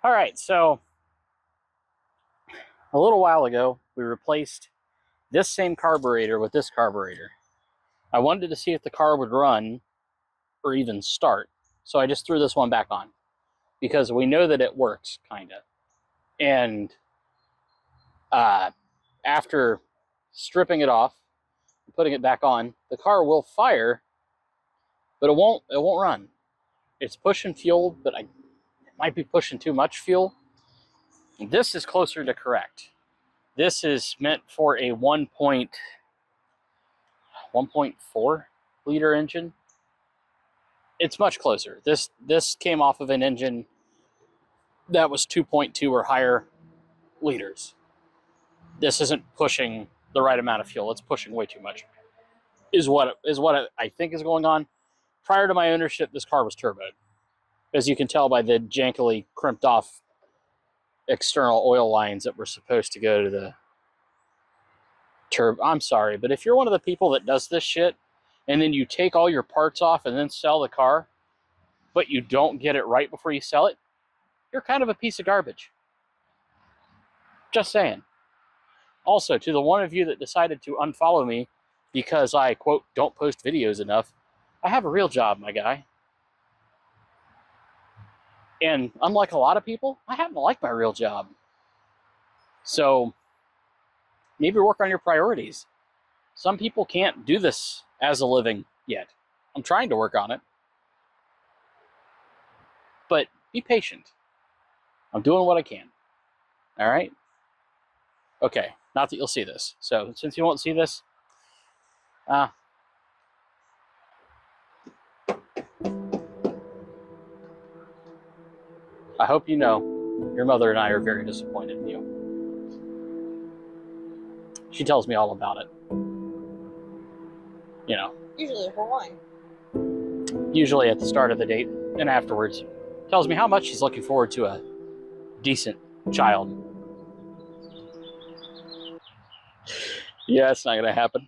All right, so a little while ago, we replaced this same carburetor with this carburetor. I wanted to see if the car would run or even start, so I just threw this one back on because we know that it works, kind of. And after stripping it off and putting it back on, the car will fire, but it won't run. It's pushing fuel, but it might be pushing too much fuel. This is closer to correct. This is meant for a 1.4 liter engine. It's much closer. This came off of an engine that was 2.2 or higher liters. This isn't pushing the right amount of fuel. It's pushing way too much. Is what I think is going on. Prior to my ownership, this car was turboed. As you can tell by the jankily crimped off external oil lines that were supposed to go to the turbo. I'm sorry, but if you're one of the people that does this shit and then you take all your parts off and then sell the car, but you don't get it right before you sell it, you're kind of a piece of garbage. Just saying. Also, to the one of you that decided to unfollow me because I, quote, don't post videos enough, I have a real job, my guy. And unlike a lot of people, I happen to like my real job. So maybe work on your priorities. Some people can't do this as a living yet. I'm trying to work on it. But be patient. I'm doing what I can. All right? Okay, not that you'll see this. So since you won't see this, I hope you know your mother and I are very disappointed in you. She tells me all about it. You know. Usually for wine. Usually at the start of the date and afterwards. Tells me how much she's looking forward to a decent child. Yeah, it's not going to happen.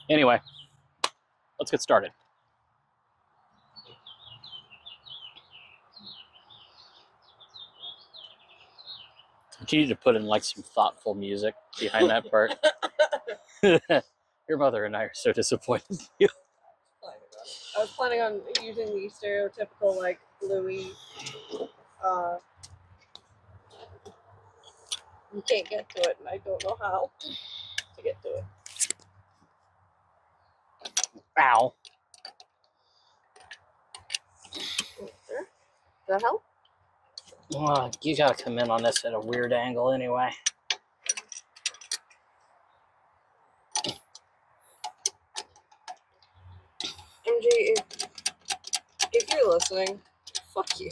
Anyway, let's get started. You need to put in like some thoughtful music behind that part. Your mother and I are so disappointed in you. I was planning on using the stereotypical like Louis. You can't get to it, and I don't know how to get to it. Ow. Does that help? Well, you gotta come in on this at a weird angle anyway. MG, if you're listening, fuck you.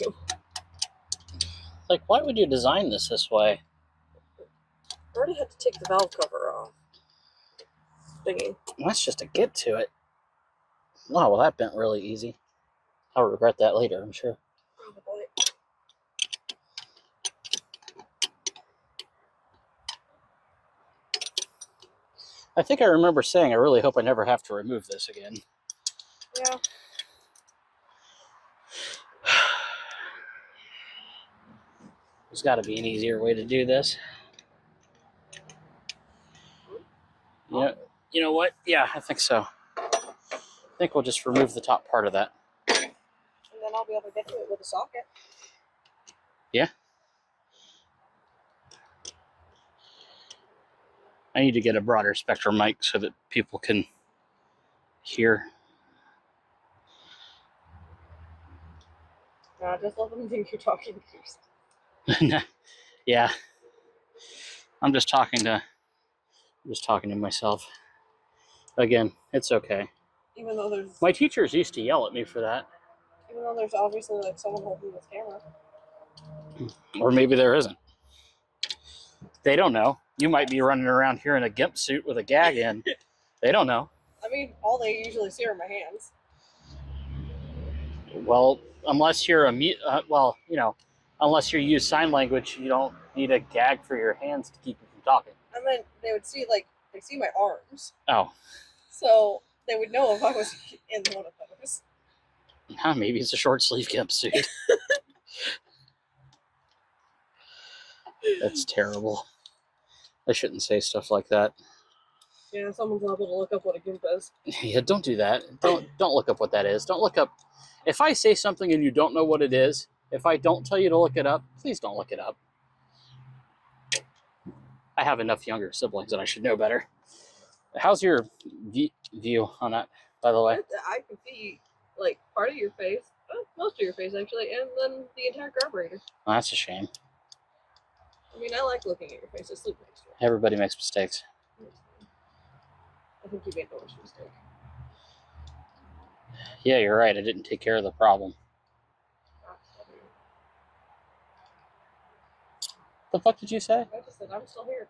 Like, why would you design this way? I already had to take the valve cover off. Thingy. That's just to get to it. Oh, well, that bent really easy. I'll regret that later, I'm sure. Probably. I think I remember saying I really hope I never have to remove this again. Yeah. There's got to be an easier way to do this. You know what? Yeah, I think so. I think we'll just remove the top part of that. And then I'll be able to get to it with a socket. Yeah. I need to get a broader spectrum mic so that people can hear. Just let them think you're talking to yourself. Yeah. I'm just talking to myself. Again, it's okay. Even though there's... My teachers used to yell at me for that. Even though there's obviously like someone holding this camera. Or maybe there isn't. They don't know. You might be running around here in a gimp suit with a gag in. They don't know. I mean, all they usually see are my hands. Well, unless you're unless you use sign language, you don't need a gag for your hands to keep you from talking. I mean, they would see they see my arms. Oh. So they would know if I was in one of those. Maybe it's a short sleeve jumpsuit. That's terrible. I shouldn't say stuff like that. Yeah, someone's liable to look up what a gimp is. Yeah, don't do that. Don't look up what that is. Don't look up. If I say something and you don't know what it is, if I don't tell you to look it up, please don't look it up. I have enough younger siblings that I should know better. How's your view on that, by the way? I can see, like, part of your face, most of your face, actually, and then the entire carburetor. Well, that's a shame. I mean, I like looking at your face. I sleep next to it. Everybody makes mistakes. I think you made the worst mistake. Yeah, you're right. I didn't take care of the problem. The fuck did you say? I just said I'm still here.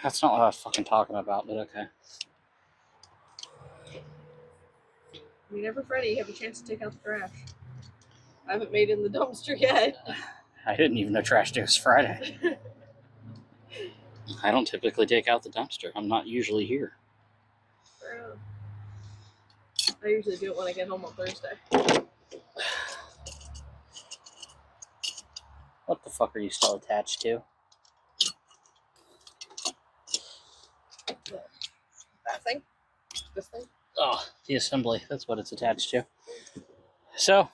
That's not what I was fucking talking about, but okay. I mean, every Friday you have a chance to take out the trash. I haven't made it in the dumpster yet. I didn't even know trash day was Friday. I don't typically take out the dumpster. I'm not usually here. Fair enough. I usually do it when I get home on Thursday. What the fuck are you still attached to? That thing? This thing? Oh, the assembly. That's what it's attached to. So,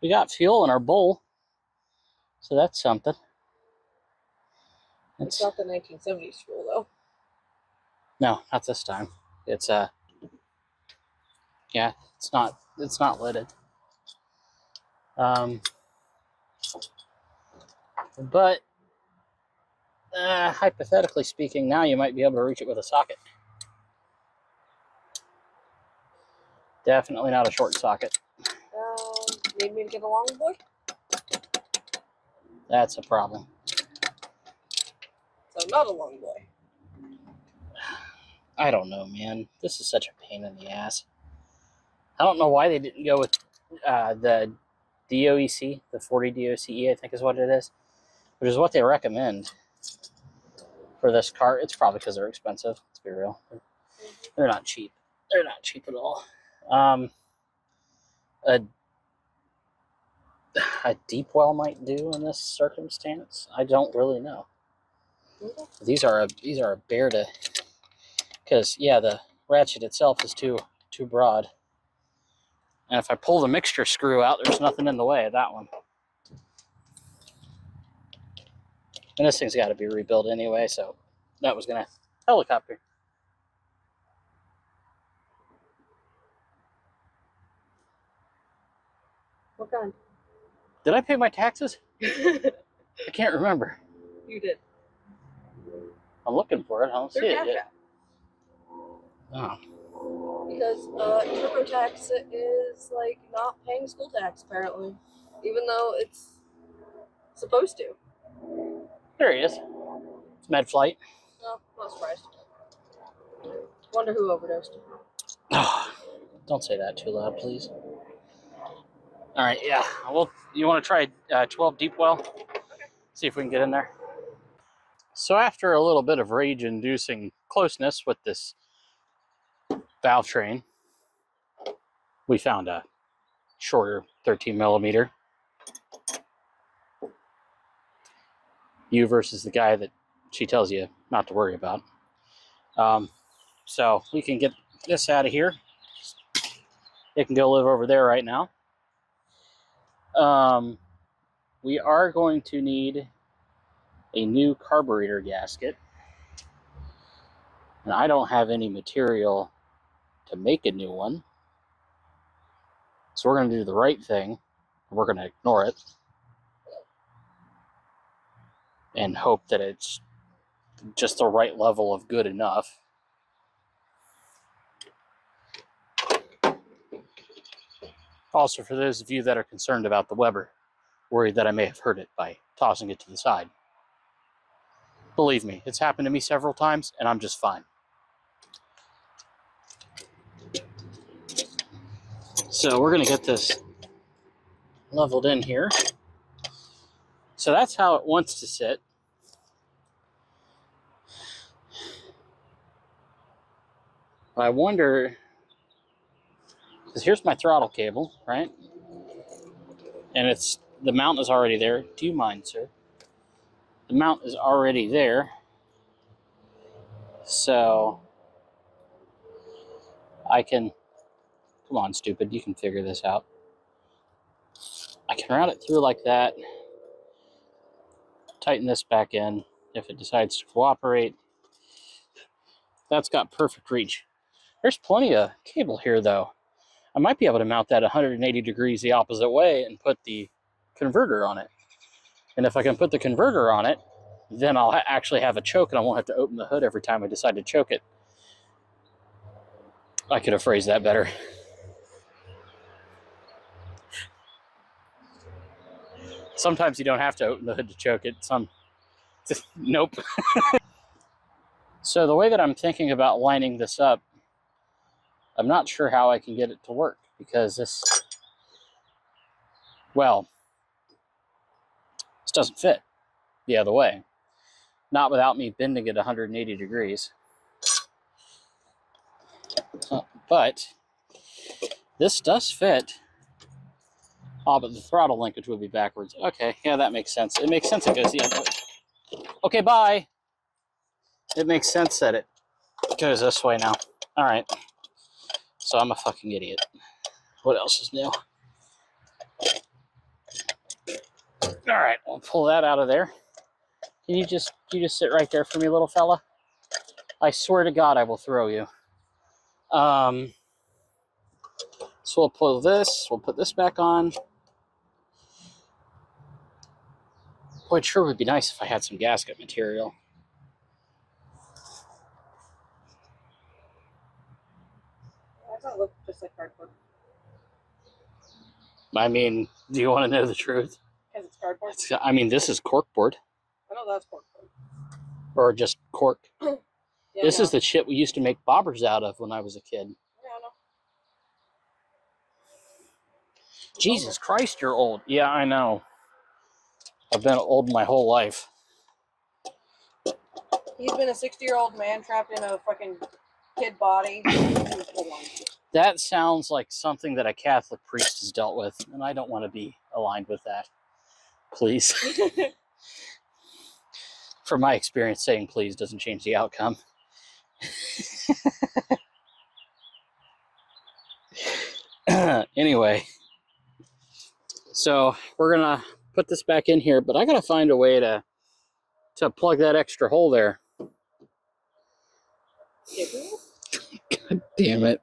we got fuel in our bowl. So that's something. It's not the 1970s fuel, though. No, not this time. It's yeah, it's not lidded. But hypothetically speaking, now you might be able to reach it with a socket. Definitely not a short socket. Need me to get a long boy? That's a problem. So not a long boy. I don't know, man. This is such a pain in the ass. I don't know why they didn't go with the DOEC, the 40 DOCE, I think is what it is, which is what they recommend for this car. It's probably because they're expensive. Let's be real. They're not cheap. They're not cheap at all. A deep well might do in this circumstance. I don't really know. These are a bear to, because yeah, the ratchet itself is too broad. And if I pull the mixture screw out, there's nothing in the way of that one. And this thing's got to be rebuilt anyway, so that was gonna helicopter. What kind? Did I pay my taxes? I can't remember. You did. I'm looking for it. I don't see it yet. Oh. Because TurboTax is like not paying school tax apparently, even though it's supposed to. There he is. It's MedFlight. No, not surprised. Wonder who overdosed. Oh, don't say that too loud, please. All right, yeah. Well, you want to try 12 deep well? Okay. See if we can get in there. So after a little bit of rage-inducing closeness with this valve train, we found a shorter 13 millimeter. You versus the guy that she tells you not to worry about. So we can get this out of here. It can go live over there right now. We are going to need a new carburetor gasket. And I don't have any material to make a new one. So we're going to do the right thing. We're going to ignore it. And hope that it's just the right level of good enough. Also, for those of you that are concerned about the Weber, worried that I may have hurt it by tossing it to the side. Believe me, it's happened to me several times, and I'm just fine. So we're going to get this leveled in here. So that's how it wants to sit. I wonder, Because here's my throttle cable, right? And the mount is already there. Do you mind, sir? The mount is already there. So I can, come on, stupid, you can figure this out. I can route it through like that, tighten this back in if it decides to cooperate. That's got perfect reach. There's plenty of cable here, though. I might be able to mount that 180 degrees the opposite way and put the converter on it. And if I can put the converter on it, then I'll actually have a choke and I won't have to open the hood every time I decide to choke it. I could have phrased that better. Sometimes you don't have to open the hood to choke it. Nope. So the way that I'm thinking about lining this up, I'm not sure how I can get it to work because this doesn't fit the other way. Not without me bending it 180 degrees. But this does fit. Oh, but the throttle linkage would be backwards. Okay, yeah, that makes sense. It makes sense it goes the other way. Okay, bye. It makes sense that it goes this way now. All right. So I'm a fucking idiot. What else is new? All right, I'll pull that out of there. Can you just sit right there for me, little fella? I swear to God, I will throw you. So we'll pull this. We'll put this back on. Boy, it sure would be nice if I had some gasket material. Why does that look just like cardboard? I mean, do you want to know the truth? Because it's cardboard? I mean, this is corkboard. I know that's cardboard. Or just cork. Yeah, This is the shit we used to make bobbers out of when I was a kid. Yeah, I know. Jesus Christ, you're old. Yeah, I know. I've been old my whole life. He's been a 60-year-old man trapped in a fucking kid body. That sounds like something that a Catholic priest has dealt with, and I don't want to be aligned with that. Please. From my experience, saying please doesn't change the outcome. Anyway, so we're gonna put this back in here, but I gotta find a way to plug that extra hole there. God damn it.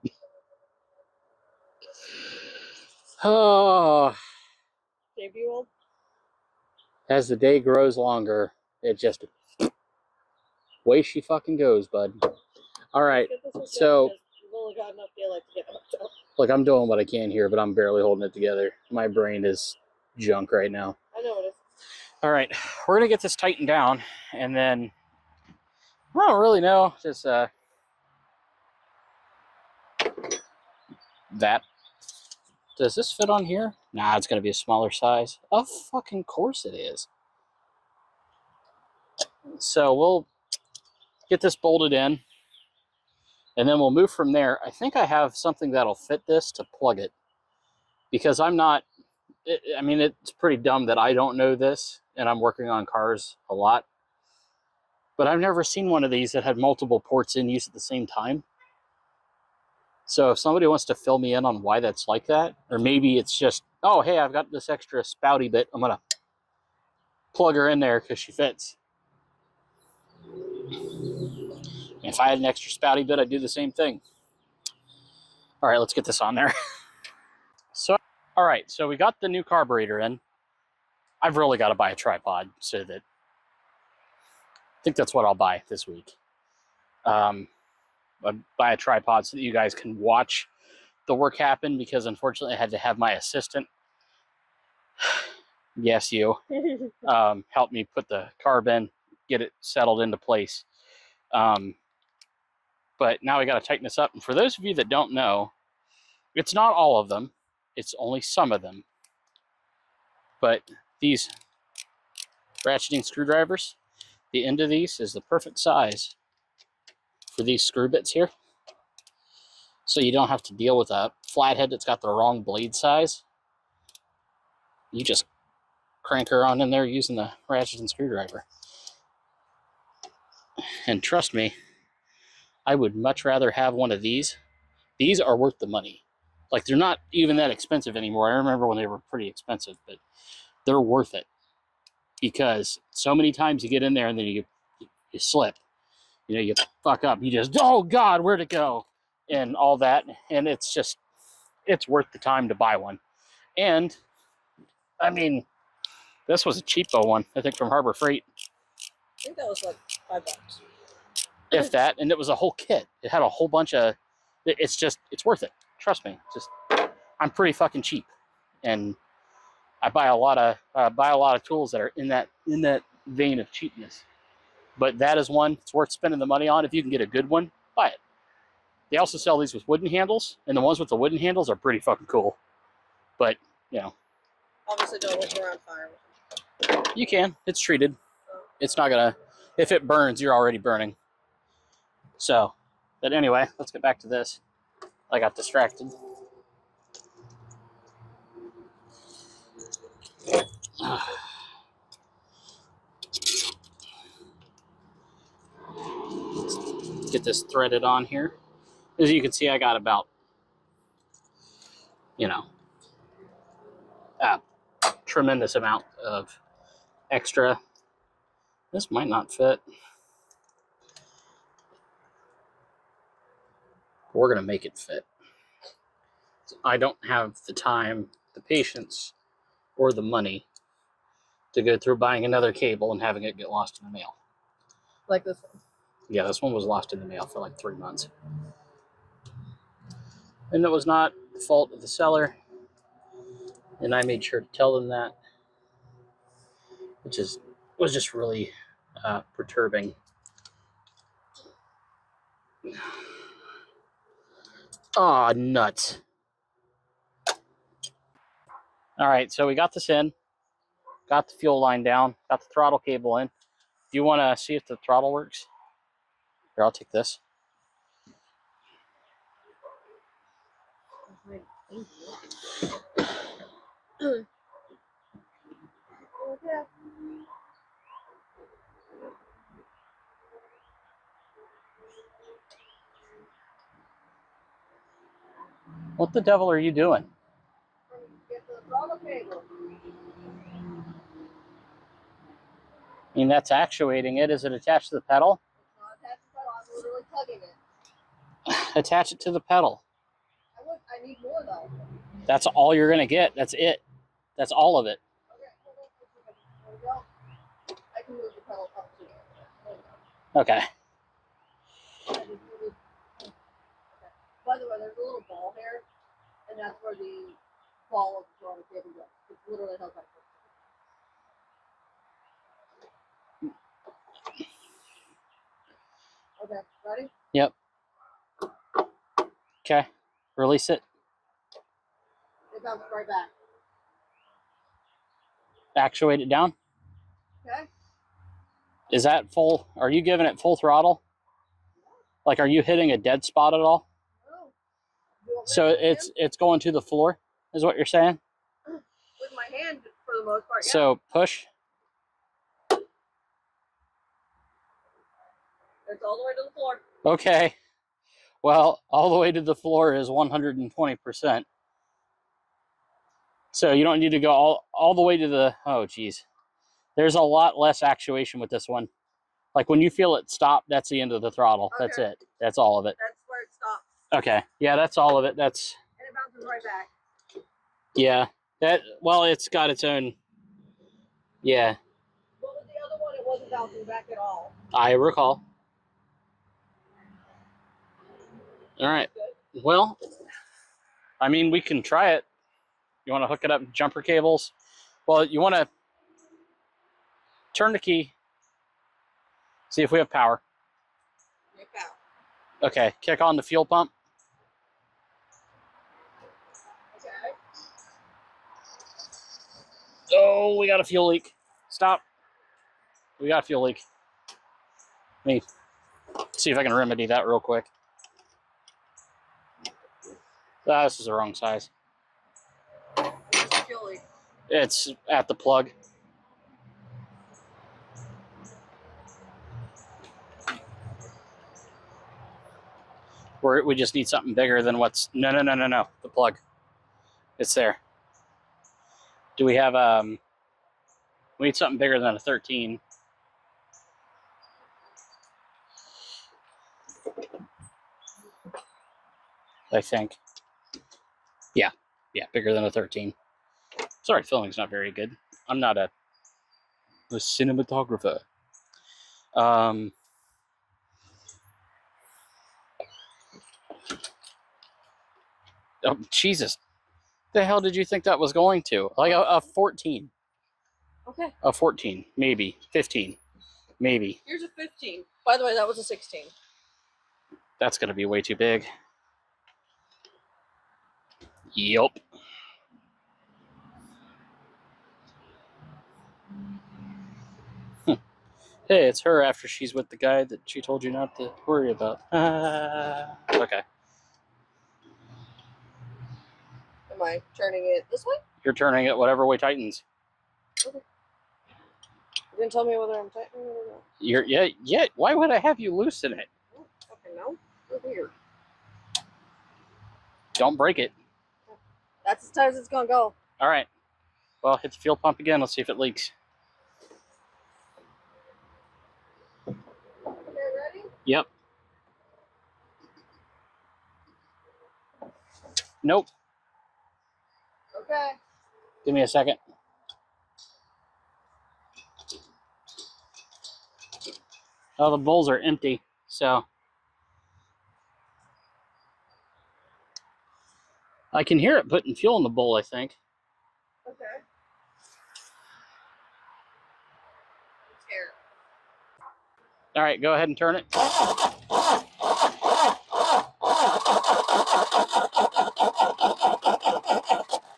Oh. Debut. As the day grows longer, it just way she fucking goes, bud. All right, so look, I'm doing what I can here, but I'm barely holding it together. My brain is junk right now. I know it is. All right, we're gonna get this tightened down, and then I don't really know, just that. Does this fit on here? Nah, it's gonna be a smaller size. Of fucking course it is. So we'll get this bolted in, and then we'll move from there. I think I have something that'll fit this to plug it, because I'm not, I mean, it's pretty dumb that I don't know this, and I'm working on cars a lot, but I've never seen one of these that had multiple ports in use at the same time. So if somebody wants to fill me in on why that's like that, or maybe it's just, oh, hey, I've got this extra spouty bit, I'm gonna plug her in there because she fits. If I had an extra spouty bit, I'd do the same thing. All right, let's get this on there. So, all right, so we got the new carburetor in. I've really got to buy a tripod, so that I think that's what I'll buy this week. I'll buy a tripod so that you guys can watch the work happen, because unfortunately I had to have my assistant, yes, you, help me put the carb in, get it settled into place. But now we got to tighten this up. And for those of you that don't know, it's not all of them. It's only some of them. But these ratcheting screwdrivers, the end of these is the perfect size for these screw bits here. So you don't have to deal with a flathead that's got the wrong blade size, you just crank her on in there using the ratchet and screwdriver. And trust me, I would much rather have one of these. These are worth the money. Like, they're not even that expensive anymore. I remember when they were pretty expensive, but they're worth it. Because so many times you get in there and then you slip. You know, you fuck up. You just, oh God, where'd it go? And all that. And it's worth the time to buy one. And, I mean, this was a cheapo one, I think, from Harbor Freight. I think that was like $5. If that. And it was a whole kit. It had a whole bunch of, it's worth it. Trust me. I'm pretty fucking cheap. And I buy a lot of tools that are in that vein of cheapness. But that is one it's worth spending the money on. If you can get a good one, buy it. They also sell these with wooden handles, and the ones with the wooden handles are pretty fucking cool. But, you know. Obviously don't look around fire. You can. It's treated. It's not gonna, if it burns, you're already burning. So, but anyway, let's get back to this. I got distracted. Let's get this threaded on here. As you can see, I got about, you know, a tremendous amount of extra. This might not fit. We're going to make it fit. I don't have the time, the patience, or the money to go through buying another cable and having it get lost in the mail. Like this one. Yeah, this one was lost in the mail for like 3 months. And it was not the fault of the seller. And I made sure to tell them that, which was just really perturbing. Aw, nuts. All right, so we got this in, got the fuel line down, got the throttle cable in. Do you want to see if the throttle works? Here, I'll take this. Okay. What the devil are you doing? Get the throttle cable. I mean, that's actuating it. Is it attached to the pedal? It's not attached to the pedal. I'm literally tugging it. Attach it to the pedal. I need more though. That's all you're going to get. That's it. That's all of it. Okay, hold on. There we go. I can move the pedal up to it. There we Okay. go. I just moved it. Okay. By the way, there's a little ball here, and that's where the ball of the throttle cable goes. It's literally held like this. Okay, ready? Yep. Okay. Release it. It bounced right back. Actuate it down. Okay. Is that full? Are you giving it full throttle? Like, are you hitting a dead spot at all? No. You want me So to use it's going to the floor, is what you're saying? with my hand for the most part. Yeah. So push. It's all the way to the floor. Okay. Well, all the way to the floor is 120%. So you don't need to go all the way to the, oh geez. There's a lot less actuation with this one. Like when you feel it stop, that's the end of the throttle. Okay. That's it. That's all of it. That's where it stops. Okay. Yeah, that's all of it. That's, And it bounces right back. yeah. Well, it's got its own, yeah. What was the other one? It wasn't bouncing back at all. I recall. All right. Well, I mean, we can try it. You want to hook it up jumper cables? Well, you want to turn the key. See if we have power. Okay, kick on the fuel pump. Okay. Oh, we got a fuel leak. Stop. We got a fuel leak. Let me see if I can remedy that real quick. This is the wrong size. Where's the fuel leak? It's at the plug. We just need something bigger than what's... No. The plug. It's there. Do we have... We need something bigger than a 13. I think. Yeah, bigger than a 13. Sorry, filming's not very good. I'm not a cinematographer. Oh, Jesus. The hell did you think that was going to? Like a 14. Okay. A 14, maybe. 15, maybe. Here's a 15. By the way, that was a 16. That's going to be way too big. Yup. Hey, it's her after she's with the guy that she told you not to worry about. Okay. Am I turning it this way? You're turning it whatever way tightens. Okay. You didn't tell me whether I'm tightening it or not. Yeah. Why would I have you loosen it? I don't fucking know. You're weird. Don't break it. That's as tight as it's gonna go. All right. Well, hit the fuel pump again. Let's see if it leaks. Okay, ready? Yep. Nope. Okay. Give me a second. Oh, the bowls are empty, so I can hear it putting fuel in the bowl, I think. Okay. I'm scared. All right, go ahead and turn it.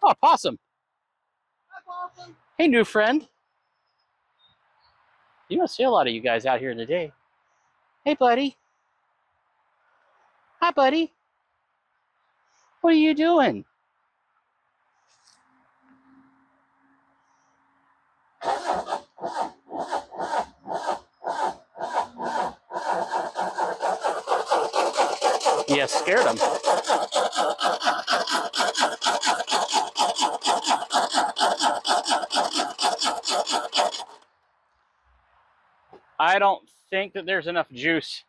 Oh, possum. Hi, Possum. Hey, new friend. You don't see a lot of you guys out here today. Hey, buddy. Hi, buddy. What are you doing? Yeah, scared him. I don't think that there's enough juice.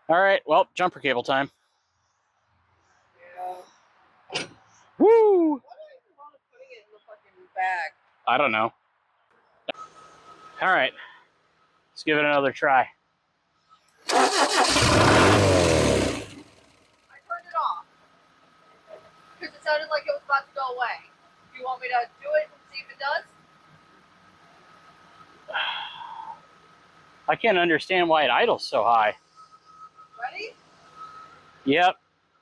All right, well, jumper cable time. Yeah. Woo! Why do I even want to putting it in the fucking bag? I don't know. All right, let's give it another try. I turned it off because it sounded like it was about to go away. Do you want me to do it and see if it does? I can't understand why it idles so high. Ready? Yep,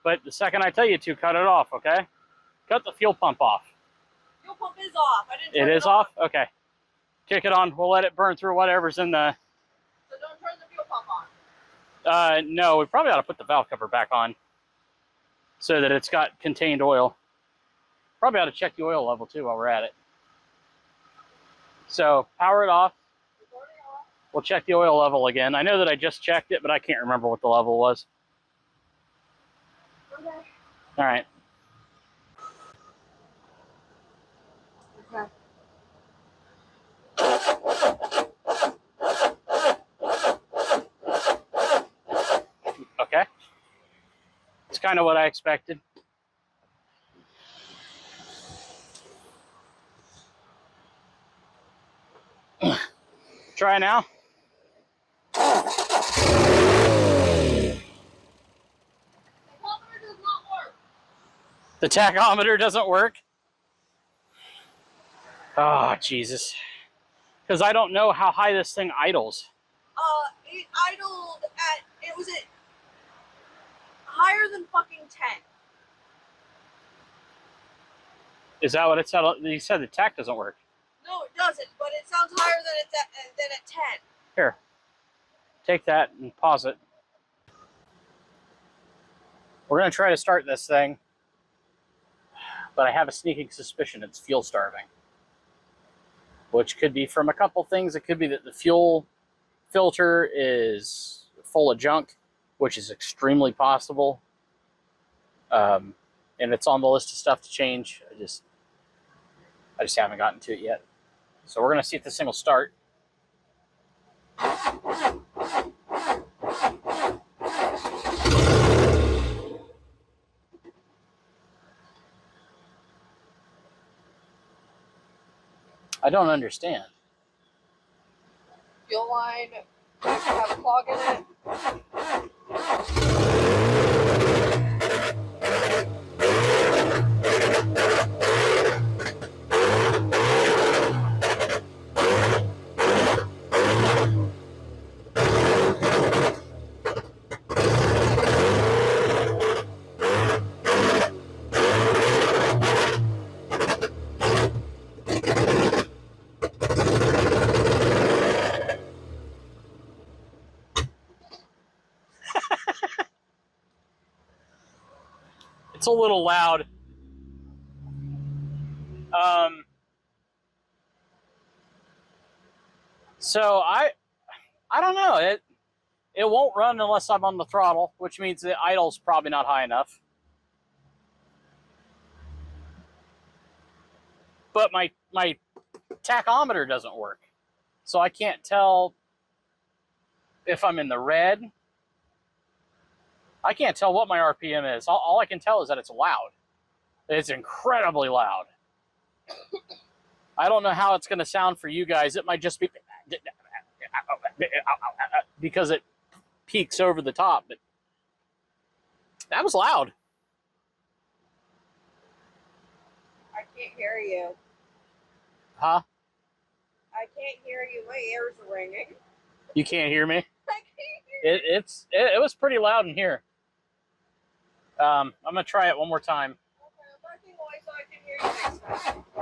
but the second I tell you to, cut it off, okay? Cut the fuel pump off. Fuel pump is off. I didn't turn It it is off? Okay. Kick it on. We'll let it burn through whatever's in the... So don't turn the fuel pump on. No, we probably ought to put the valve cover back on so that it's got contained oil. Probably ought to check the oil level too while we're at it. So power it off. It's already off. We'll check the oil level again. I know that I just checked it, but I can't remember what the level was. Okay. All right. Okay. Okay. It's kind of what I expected. Try now. Tachometer does not work. The tachometer doesn't work. Oh, Jesus. Because I don't know how high this thing idles. It idled at, it was at higher than fucking 10. Is that what it said? You said the tach doesn't work. No, it doesn't, but it sounds higher than it's at 10. Here. Take that and pause it. We're going to try to start this thing, but I have a sneaking suspicion it's fuel starving, which could be from a couple things. It could be that the fuel filter is full of junk, which is extremely possible. And it's on the list of stuff to change. I just haven't gotten to it yet. So we're going to see if this thing will start. I don't understand. Fuel line have a clog in it. It's a little loud. So I don't know. It won't run unless I'm on the throttle, which means the idle's probably not high enough. But my tachometer doesn't work, so I can't tell if I'm in the red. I can't tell what my RPM is. All I can tell is that it's loud. It's incredibly loud. I don't know how it's going to sound for you guys. It might just be because it peaks over the top, but that was loud. I can't hear you. Huh? I can't hear you. My ears are ringing. You can't hear me? I can't hear you. It was pretty loud in here. I'm going to try it one more time. Okay, I'm backing away so I can hear you next time.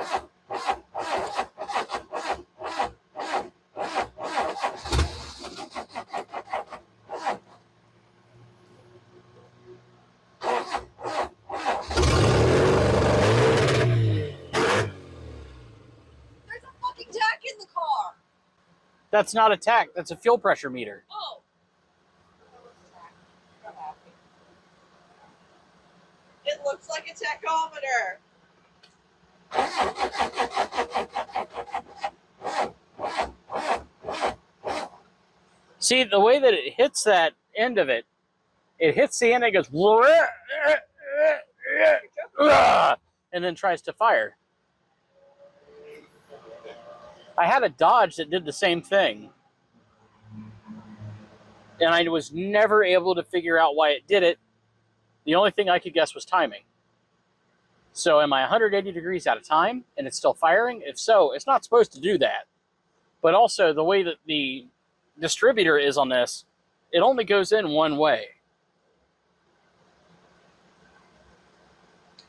There's a fucking jack in the car. That's not a tach. That's a fuel pressure meter. Oh. It looks like a tachometer. See, the way that it hits that end of it, it hits the end and it goes, and then tries to fire. I had a Dodge that did the same thing, and I was never able to figure out why it did it. The only thing I could guess was timing. So am I 180 degrees out of time and it's still firing? If so, it's not supposed to do that. But also the way that the distributor is on this, it only goes in one way.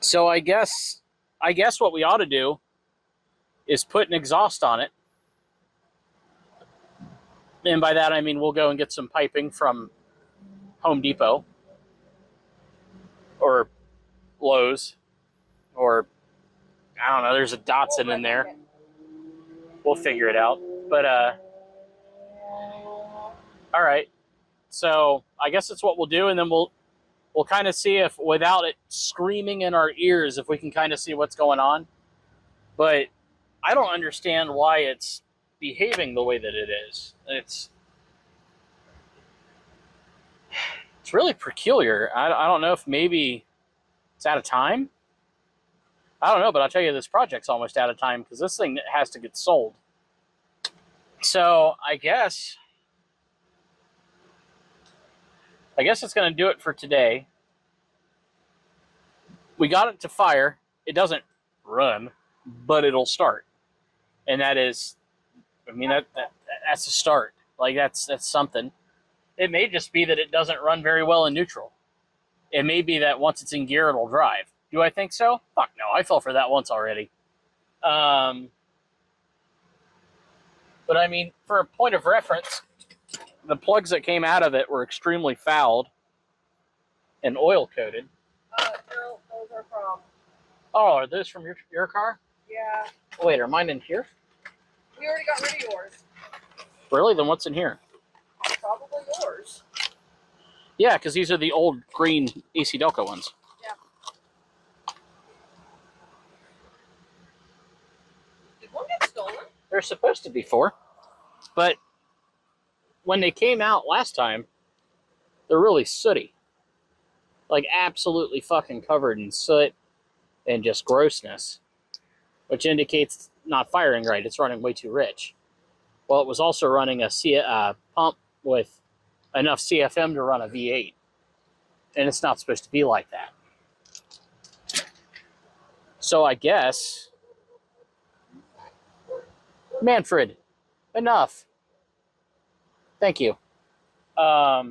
So I guess what we ought to do is put an exhaust on it. And by that I mean we'll go and get some piping from Home Depot or Lowe's, or I don't know, there's a Datsun in there. We'll figure it out. But all right. So I guess that's what we'll do, and then we'll kind of see if, without it screaming in our ears, if we can kind of see what's going on. But I don't understand why it's behaving the way that it is. It's really peculiar. I don't know if maybe it's out of time. I don't know, but I'll tell you, this project's almost out of time because this thing has to get sold. So I guess it's going to do it for today. We got it to fire. It doesn't run, but it'll start. And that is, I mean, that's a start. Like, that's something. It may just be that it doesn't run very well in neutral. It may be that once it's in gear, it'll drive. Do I think so? Fuck no, I fell for that once already. But I mean, for a point of reference, the plugs that came out of it were extremely fouled. and oil coated. No, those are from. Oh, are those from your car? Yeah. Wait, are mine in here? We already got rid of yours. Really? Then what's in here? Probably yours. Yeah, because these are the old green AC Delco ones. Yeah. Did one get stolen? There's supposed to be 4, but when they came out last time, they're really sooty. Like absolutely fucking covered in soot and just grossness, which indicates not firing right. It's running way too rich. Well, it was also running a pump with enough CFM to run a V8, and it's not supposed to be like that. So I guess, Manfred, enough. Thank you. I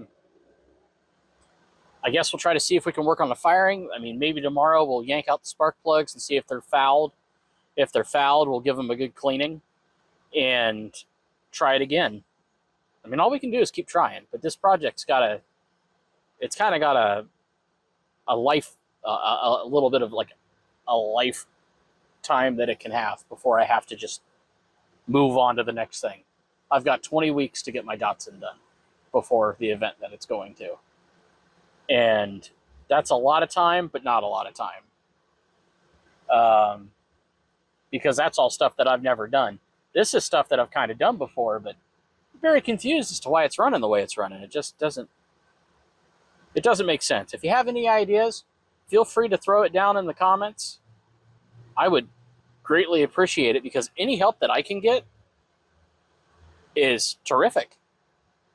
guess we'll try to see if we can work on the firing. I mean, maybe tomorrow we'll yank out the spark plugs and see if they're fouled. If they're fouled, we'll give them a good cleaning and try it again. I mean, all we can do is keep trying, but this project's got it's kind of got a life, a little bit of like a lifetime that it can have before I have to just move on to the next thing. I've got 20 weeks to get my Datsun done before the event that it's going to. And that's a lot of time, but not a lot of time. Because that's all stuff that I've never done. This is stuff that I've kind of done before, but I'm very confused as to why it's running the way it's running. It just doesn't make sense. If you have any ideas, feel free to throw it down in the comments. I would greatly appreciate it because any help that I can get is terrific.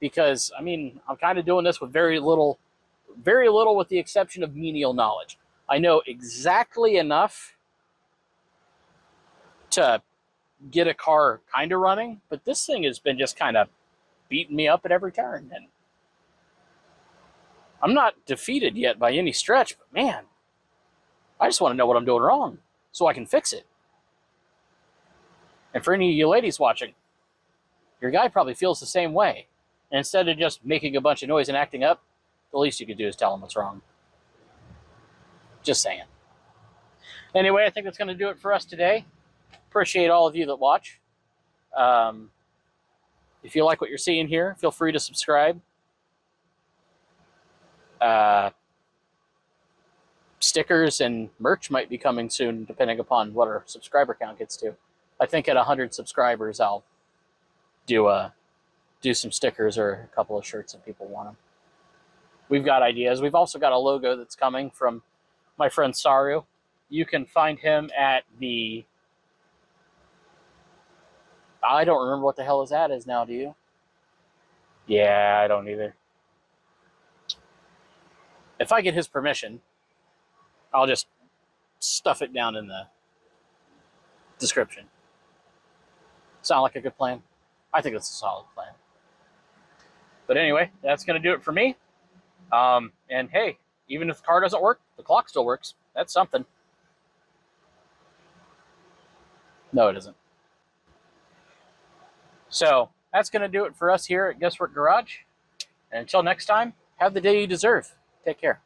Because, I mean, I'm kind of doing this with very little with the exception of menial knowledge. I know exactly enough to get a car kind of running, but this thing has been just kind of beating me up at every turn. And I'm not defeated yet by any stretch, but man, I just want to know what I'm doing wrong so I can fix it. And for any of you ladies watching, your guy probably feels the same way. And instead of just making a bunch of noise and acting up, the least you could do is tell him what's wrong. Just saying. Anyway, I think that's going to do it for us today. Appreciate all of you that watch. If you like what you're seeing here, feel free to subscribe. Stickers and merch might be coming soon, depending upon what our subscriber count gets to. I think at 100 subscribers, I'll do some stickers or a couple of shirts if people want them. We've got ideas. We've also got a logo that's coming from my friend Saru. You can find him at the... I don't remember what the hell his ad is now, do you? Yeah, I don't either. If I get his permission, I'll just stuff it down in the description. Sound like a good plan? I think it's a solid plan. But anyway, that's going to do it for me. And hey, even if the car doesn't work, the clock still works. That's something. No, it isn't. So that's going to do it for us here at Guesswork Garage. And until next time, have the day you deserve. Take care.